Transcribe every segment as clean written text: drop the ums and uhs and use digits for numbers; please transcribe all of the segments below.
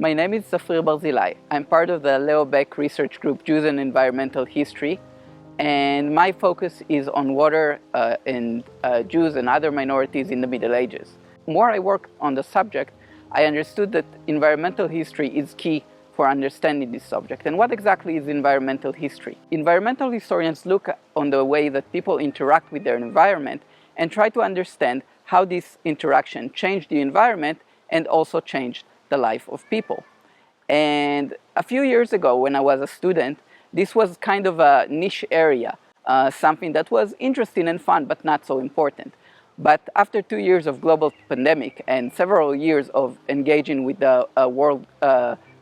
My name is Tzafrir Barzilay. I'm part of the Leo Beck research group Jews and Environmental History, and my focus is on water and Jews and other minorities in the Middle Ages. The more I worked on the subject, I understood that environmental history is key for understanding this subject. And what exactly is environmental history? Environmental historians look on the way that people interact with their environment and try to understand how this interaction changed the environment and also changed the life of people. And a few years ago, when I was a student, this was kind of a niche area, something that was interesting and fun, but not so important. But after 2 years of global pandemic and several years of engaging with the world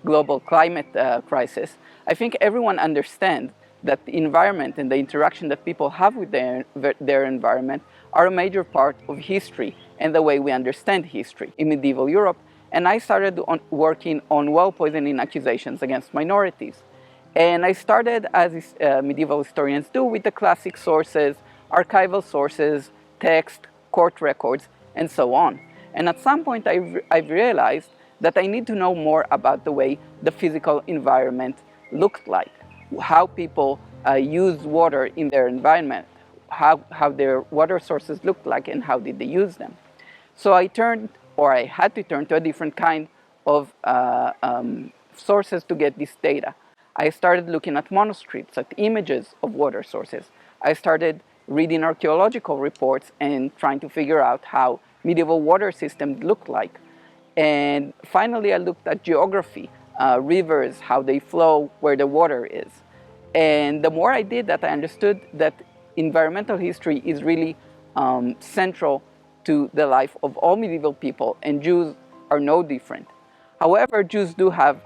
global climate crisis, I think everyone understands that the environment and the interaction that people have with their environment are a major part of history and the way we understand history in medieval Europe. And I started working on well poisoning accusations against minorities. And I started, as medieval historians do, with the classic sources, archival sources, text, court records, and so on. And at some point I've realized that I need to know more about the way the physical environment looked like, how people use water in their environment, how their water sources looked like, and how did they use them. So I had to turn to a different kind of sources to get this data. I started looking at manuscripts, at images of water sources. I started reading archaeological reports and trying to figure out how medieval water systems looked like. And finally, I looked at geography, rivers, how they flow, where the water is. And the more I did that, I understood that environmental history is really central to the life of all medieval people, and Jews are no different. However, Jews do have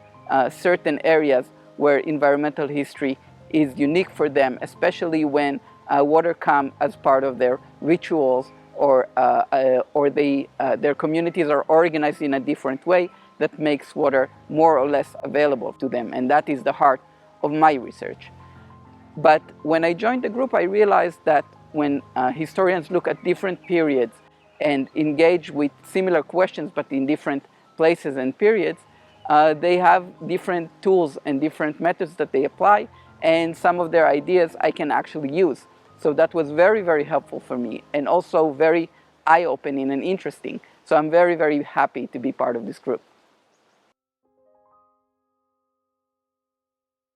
certain areas where environmental history is unique for them, especially when water comes as part of their rituals, or their communities are organized in a different way that makes water more or less available to them. And that is the heart of my research. But when I joined the group, I realized that when historians look at different periods and engage with similar questions but in different places and periods, they have different tools and different methods that they apply, and some of their ideas I can actually use. So that was very, very helpful for me, and also very eye-opening and interesting. So I'm very, very happy to be part of this group.